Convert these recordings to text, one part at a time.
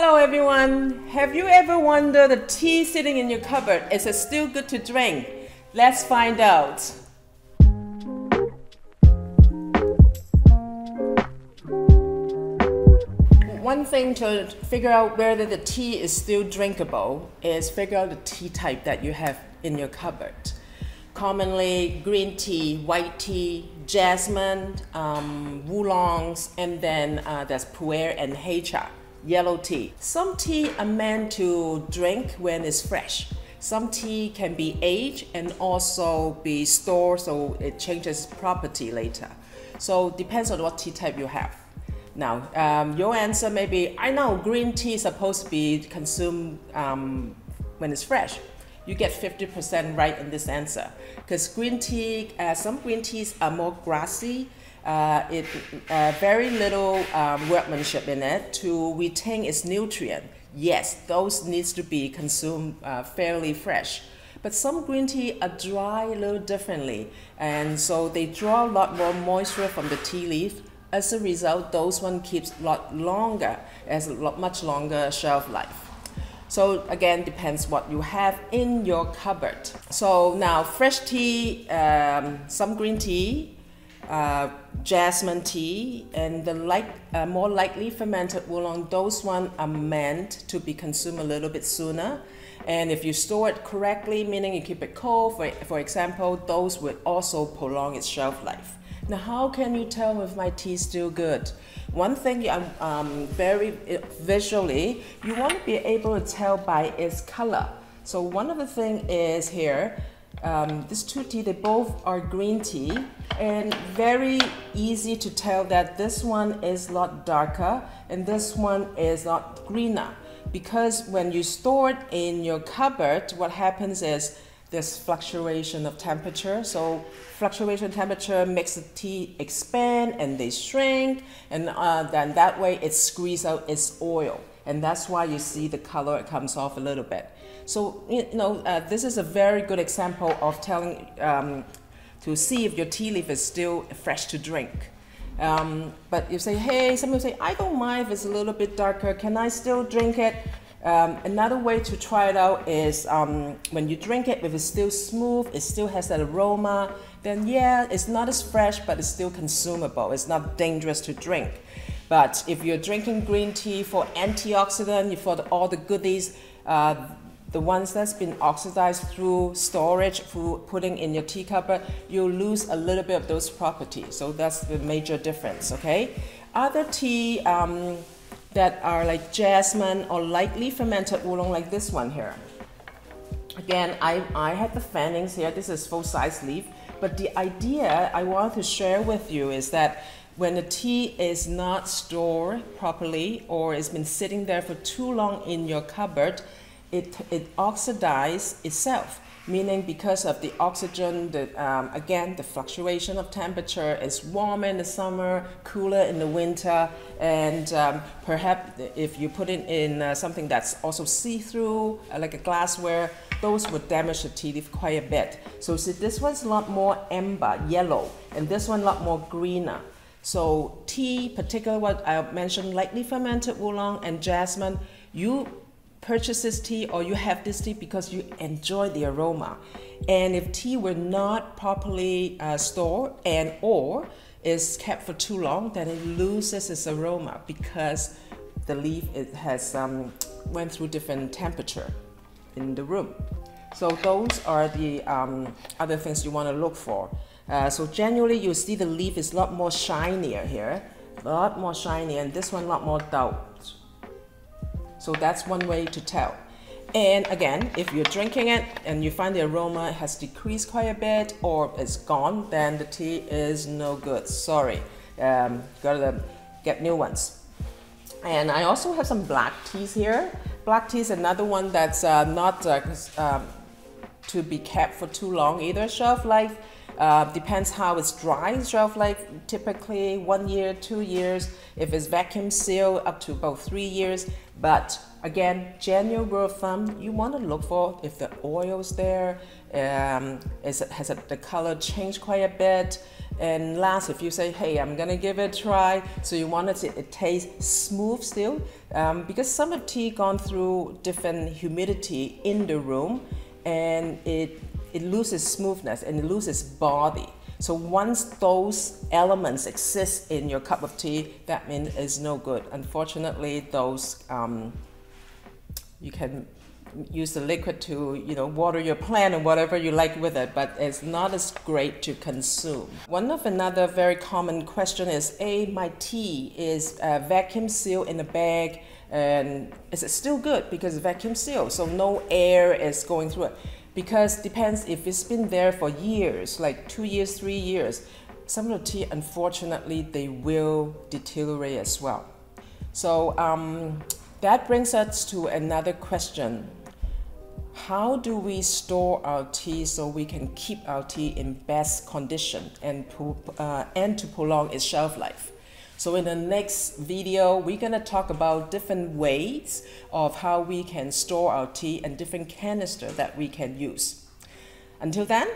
Hello everyone! Have you ever wondered the tea sitting in your cupboard, is it still good to drink? Let's find out. One thing to figure out whether the tea is still drinkable is figure out the tea type that you have in your cupboard. Commonly green tea, white tea, jasmine, oolongs, and then there's pu-erh and heicha, yellow tea. Some tea are meant to drink when it's fresh. Some tea can be aged and also be stored so it changes property later. So depends on what tea type you have. Now, your answer may be, I know green tea is supposed to be consumed when it's fresh. You get 50% right in this answer. Because green tea, some green teas are more grassy. Very little workmanship in it to retain its nutrient. Yes, those needs to be consumed fairly fresh. But some green tea are dry a little differently. And so they draw a lot more moisture from the tea leaf. As a result, those one keeps a lot longer, has a much longer shelf life. So again, depends what you have in your cupboard. So now fresh tea, some green tea, jasmine tea, and the more lightly fermented oolong, those ones are meant to be consumed a little bit sooner. And if you store it correctly, meaning you keep it cold, for example, those would also prolong its shelf life. Now, how can you tell if my tea is still good? One thing very visually, you want to be able to tell by its color. So one of the things is here, these two tea, they both are green tea, and very easy to tell that this one is a lot darker and this one is a lot greener. Because when you store it in your cupboard, what happens is there's fluctuation of temperature. So fluctuation of temperature makes the tea expand and they shrink, and then that way it squeezes out its oil. And that's why you see the color comes off a little bit. So, this is a very good example of telling, to see if your tea leaf is still fresh to drink. But you say, hey, some people say, I don't mind if it's a little bit darker, can I still drink it? Another way to try it out is when you drink it, if it's still smooth, it still has that aroma, then yeah, it's not as fresh, but it's still consumable. It's not dangerous to drink. But if you're drinking green tea for antioxidant, for all the goodies, the ones that's been oxidized through storage, through putting in your tea cupboard, you'll lose a little bit of those properties. So that's the major difference, okay? Other tea that are like jasmine or lightly fermented oolong, like this one here. Again, I had the fannings here. This is full-size leaf. But the idea I want to share with you is that when the tea is not stored properly or it's been sitting there for too long in your cupboard, it oxidizes itself. Meaning because of the oxygen, again, the fluctuation of temperature is warmer in the summer, cooler in the winter, and perhaps if you put it in something that's also see-through, like a glassware, those would damage the tea leaf quite a bit. So see, this one's a lot more amber, yellow, and this one a lot more greener. So tea, particularly what I mentioned, lightly fermented oolong and jasmine, you purchase this tea or you have this tea because you enjoy the aroma. And if tea were not properly stored and or is kept for too long, then it loses its aroma because the leaf has went through different temperature in the room. So those are the other things you want to look for. So generally you see the leaf is a lot more shinier here, a lot more shiny, and this one a lot more dull. So that's one way to tell. And again, if you're drinking it and you find the aroma has decreased quite a bit or it's gone, then the tea is no good. Sorry, gotta get new ones. And I also have some black teas here. Black tea is another one that's not to be kept for too long either. Shelf life depends how it's dry. Shelf life typically 1 year, 2 years. If it's vacuum sealed, up to about 3 years. But again, general rule of thumb, you want to look for if the oil's there, has the color changed quite a bit, And last, if you say, hey, I'm gonna give it a try, so you want it to taste smooth still, because some of tea gone through different humidity in the room, and it loses smoothness and it loses body. So once those elements exist in your cup of tea, that means it's no good. Unfortunately, those you can use the liquid to, you know, water your plant or whatever you like with it, but it's not as great to consume. Another very common question is, my tea is vacuum sealed in a bag, and is it still good because it's vacuum sealed, so no air is going through it? Because depends if it's been there for years, like 2 years, 3 years. Some of the tea, unfortunately, they will deteriorate as well. So that brings us to another question. How do we store our tea so we can keep our tea in best condition and to prolong its shelf life? So in the next video, we're going to talk about different ways of how we can store our tea and different canisters that we can use. Until then,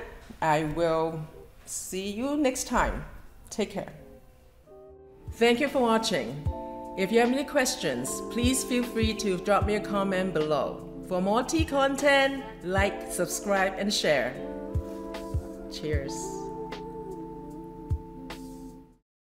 I will see you next time. Take care. Thank you for watching. If you have any questions, please feel free to drop me a comment below. For more tea content, like, subscribe, and share. Cheers.